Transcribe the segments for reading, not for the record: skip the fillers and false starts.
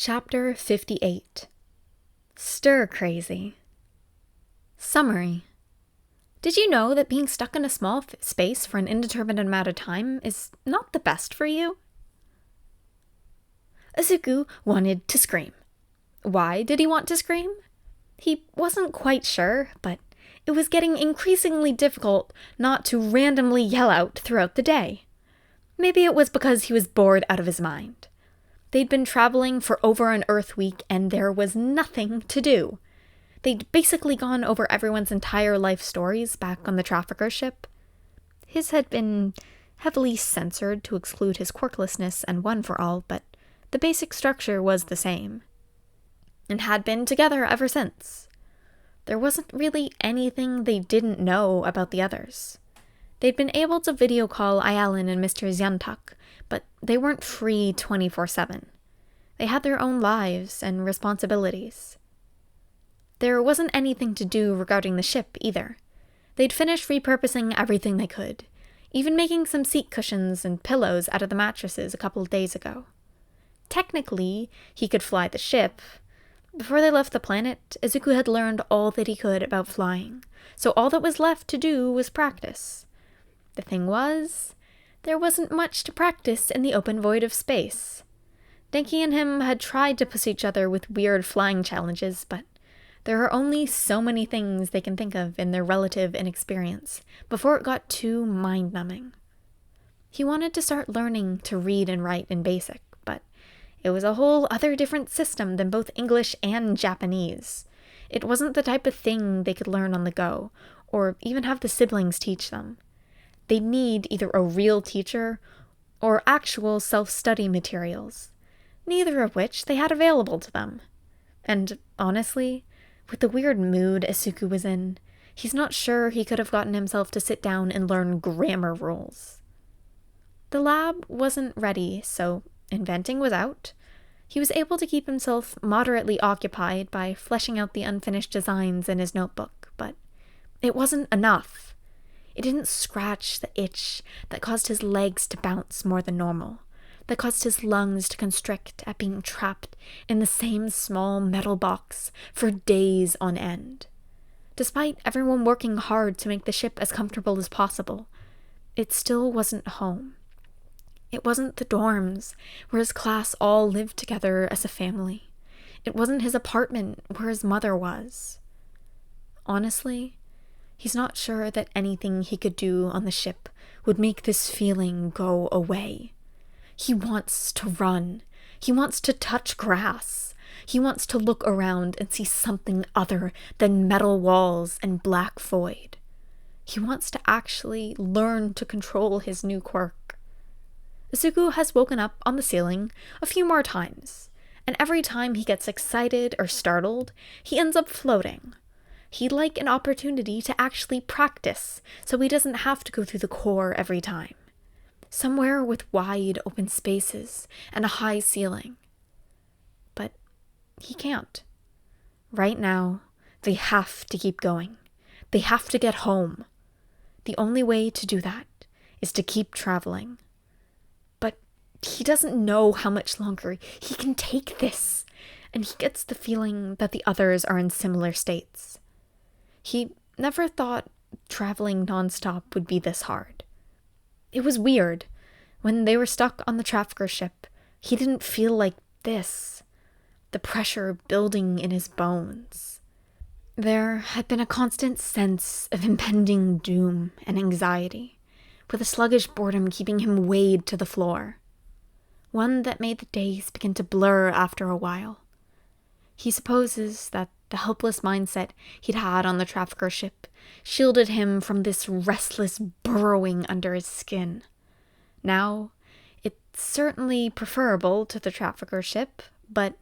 Chapter 58. Stir Crazy. Summary. Did you know that being stuck in a small space for an indeterminate amount of time is not the best for you? Izuku wanted to scream. Why did he want to scream? He wasn't quite sure, but it was getting increasingly difficult not to randomly yell out throughout the day. Maybe it was because he was bored out of his mind. They'd been traveling for over an Earth week and there was nothing to do. They'd basically gone over everyone's entire life stories back on the trafficker ship. His had been heavily censored to exclude his quirklessness and one for all, but the basic structure was the same. And had been together ever since. There wasn't really anything they didn't know about the others. They'd been able to video call Ayalin and Mr. Xiantak, but they weren't free 24/7. They had their own lives and responsibilities. There wasn't anything to do regarding the ship either. They'd finished repurposing everything they could, even making some seat cushions and pillows out of the mattresses a couple of days ago. Technically, he could fly the ship. Before they left the planet, Izuku had learned all that he could about flying, so all that was left to do was practice. The thing was, there wasn't much to practice in the open void of space. Denki and him had tried to push each other with weird flying challenges, but there are only so many things they can think of in their relative inexperience before it got too mind-numbing. He wanted to start learning to read and write in Basic, but it was a whole other different system than both English and Japanese. It wasn't the type of thing they could learn on the go, or even have the siblings teach them. They'd need either a real teacher or actual self-study materials, neither of which they had available to them. And honestly, with the weird mood Izuku was in, he's not sure he could have gotten himself to sit down and learn grammar rules. The lab wasn't ready, so inventing was out. He was able to keep himself moderately occupied by fleshing out the unfinished designs in his notebook, but it wasn't enough. It didn't scratch the itch that caused his legs to bounce more than normal, that caused his lungs to constrict at being trapped in the same small metal box for days on end. Despite everyone working hard to make the ship as comfortable as possible, it still wasn't home. It wasn't the dorms, where his class all lived together as a family. It wasn't his apartment, where his mother was. Honestly, he's not sure that anything he could do on the ship would make this feeling go away. He wants to run. He wants to touch grass. He wants to look around and see something other than metal walls and black void. He wants to actually learn to control his new quirk. Izuku has woken up on the ceiling a few more times, and every time he gets excited or startled, he ends up floating. He'd like an opportunity to actually practice, so he doesn't have to go through the core every time. Somewhere with wide open spaces and a high ceiling. But he can't. Right now, they have to keep going. They have to get home. The only way to do that is to keep traveling. But he doesn't know how much longer he can take this, and he gets the feeling that the others are in similar states. He never thought traveling nonstop would be this hard. It was weird. When they were stuck on the trafficker ship, he didn't feel like this. The pressure building in his bones. There had been a constant sense of impending doom and anxiety, with a sluggish boredom keeping him weighed to the floor. One that made the days begin to blur after a while. He supposes that the helpless mindset he'd had on the trafficker ship shielded him from this restless burrowing under his skin. Now, it's certainly preferable to the trafficker ship, but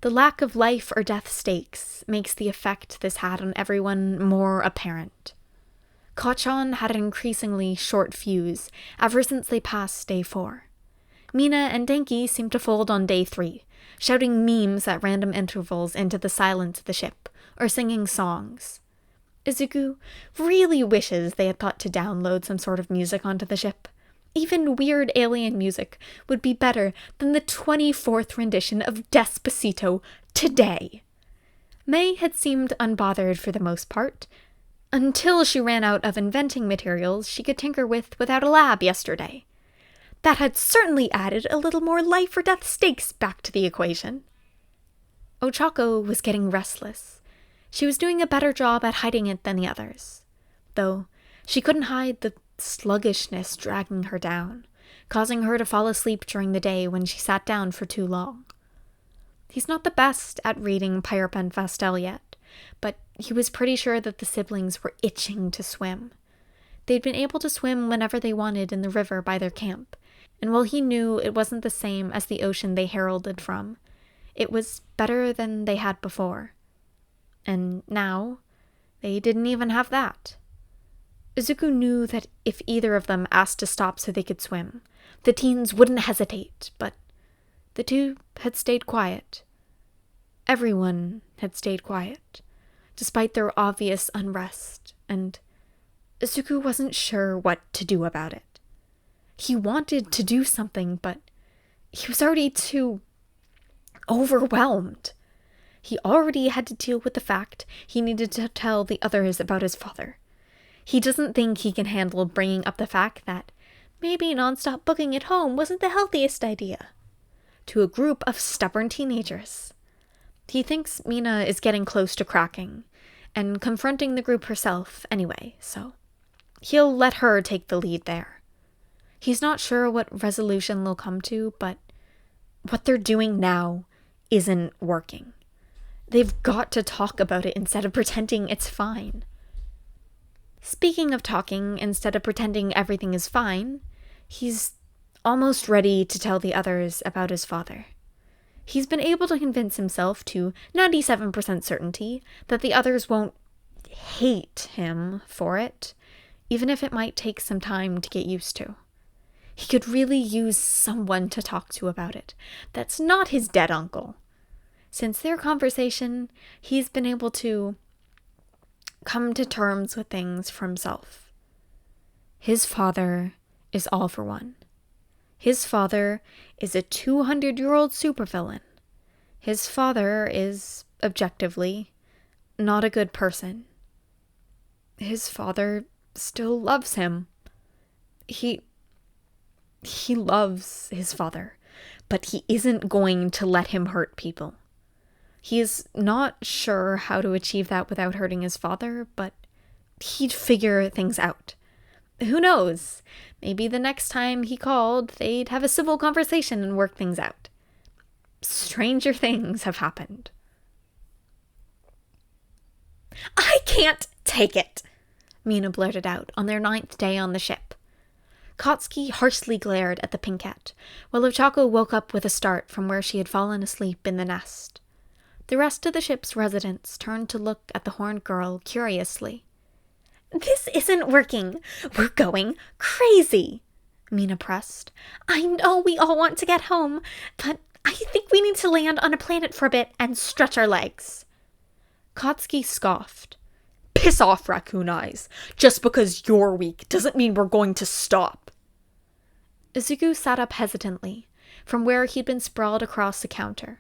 the lack of life or death stakes makes the effect this had on everyone more apparent. Kachan had an increasingly short fuse ever since they passed day 4. Mina and Denki seemed to fold on day 3, shouting memes at random intervals into the silence of the ship, or singing songs. Izuku really wishes they had thought to download some sort of music onto the ship. Even weird alien music would be better than the 24th rendition of Despacito today. Mei had seemed unbothered for the most part, until she ran out of inventing materials she could tinker with without a lab yesterday. That had certainly added a little more life-or-death stakes back to the equation. Ochako was getting restless. She was doing a better job at hiding it than the others, though she couldn't hide the sluggishness dragging her down, causing her to fall asleep during the day when she sat down for too long. He's not the best at reading Pyre Pastel yet, but he was pretty sure that the siblings were itching to swim. They'd been able to swim whenever they wanted in the river by their camp, and while he knew it wasn't the same as the ocean they heralded from, it was better than they had before. And now, they didn't even have that. Izuku knew that if either of them asked to stop so they could swim, the teens wouldn't hesitate, but the two had stayed quiet. Everyone had stayed quiet, despite their obvious unrest, and Izuku wasn't sure what to do about it. He wanted to do something, but he was already too overwhelmed. He already had to deal with the fact he needed to tell the others about his father. He doesn't think he can handle bringing up the fact that maybe nonstop booking at home wasn't the healthiest idea to a group of stubborn teenagers. He thinks Mina is getting close to cracking and confronting the group herself anyway, so he'll let her take the lead there. He's not sure what resolution they'll come to, but what they're doing now isn't working. They've got to talk about it instead of pretending it's fine. Speaking of talking instead of pretending everything is fine, he's almost ready to tell the others about his father. He's been able to convince himself to 97% certainty that the others won't hate him for it, even if it might take some time to get used to. He could really use someone to talk to about it that's not his dead uncle. Since their conversation, he's been able to come to terms with things for himself. His father is all for one. His father is a 200-year-old supervillain. His father is, objectively, not a good person. His father still loves him. He loves his father, but he isn't going to let him hurt people. He is not sure how to achieve that without hurting his father, but he'd figure things out. Who knows? Maybe the next time he called, they'd have a civil conversation and work things out. Stranger things have happened. "I can't take it," Mina blurted out on their 9th day on the ship. Katsuki harshly glared at the pinkette, while Ochako woke up with a start from where she had fallen asleep in the nest. The rest of the ship's residents turned to look at the horned girl curiously. "This isn't working. We're going crazy," Mina pressed. "I know we all want to get home, but I think we need to land on a planet for a bit and stretch our legs." Katsuki scoffed. "Piss off, Raccoon Eyes. Just because you're weak doesn't mean we're going to stop." Izuku sat up hesitantly, from where he'd been sprawled across the counter.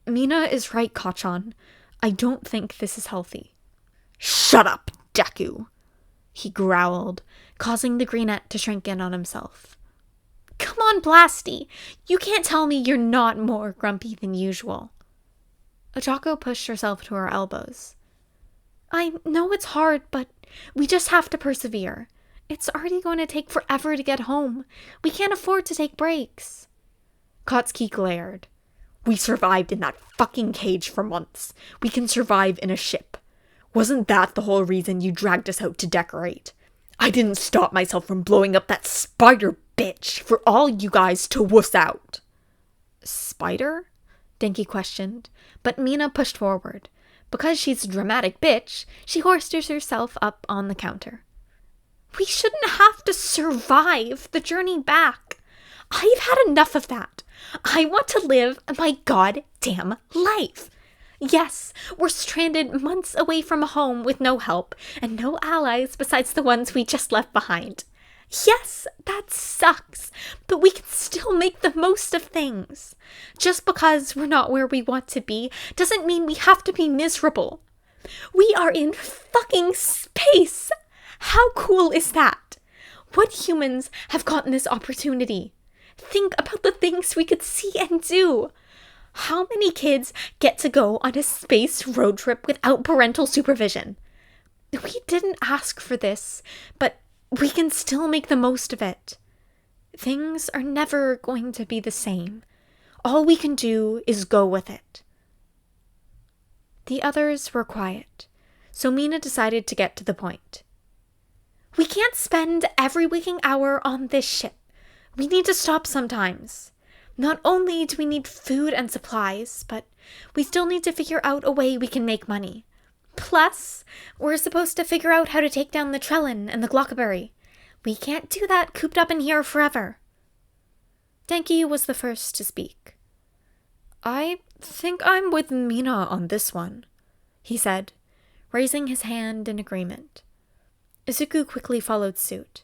"Mina is right, Kachan. I don't think this is healthy." "Shut up, Deku," he growled, causing the greenette to shrink in on himself. "Come on, Blasty. You can't tell me you're not more grumpy than usual." Ochako pushed herself to her elbows. "I know it's hard, but we just have to persevere. It's already going to take forever to get home. We can't afford to take breaks." Katsuki glared. "We survived in that fucking cage for months. We can survive in a ship. Wasn't that the whole reason you dragged us out to decorate? I didn't stop myself from blowing up that spider bitch for all you guys to wuss out." "Spider?" Denki questioned, but Mina pushed forward. Because she's a dramatic bitch, she hoisted herself up on the counter. "We shouldn't have to survive the journey back. I've had enough of that. I want to live my goddamn life. Yes, we're stranded months away from home with no help and no allies besides the ones we just left behind. Yes, that sucks, but we can still make the most of things. Just because we're not where we want to be doesn't mean we have to be miserable. We are in fucking space! How cool is that? What humans have gotten this opportunity? Think about the things we could see and do. How many kids get to go on a space road trip without parental supervision? We didn't ask for this, but we can still make the most of it. Things are never going to be the same. All we can do is go with it. The others were quiet, so Mina decided to get to the point. We can't spend every waking hour on this ship. We need to stop sometimes. Not only do we need food and supplies, but we still need to figure out a way we can make money. Plus, we're supposed to figure out how to take down the Trellin and the Glockberry. We can't do that cooped up in here forever. Denki was the first to speak. I think I'm with Mina on this one, he said, raising his hand in agreement. Izuku quickly followed suit.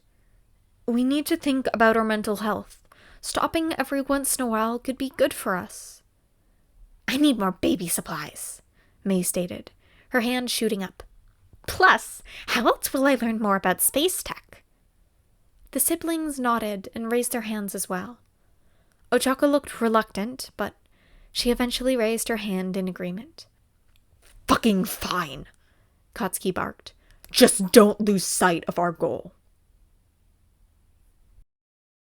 We need to think about our mental health. Stopping every once in a while could be good for us. I need more baby supplies, Mei stated, her hand shooting up. Plus, how else will I learn more about space tech? The siblings nodded and raised their hands as well. Ochako looked reluctant, but she eventually raised her hand in agreement. Fucking fine, Katsuki barked. Just don't lose sight of our goal.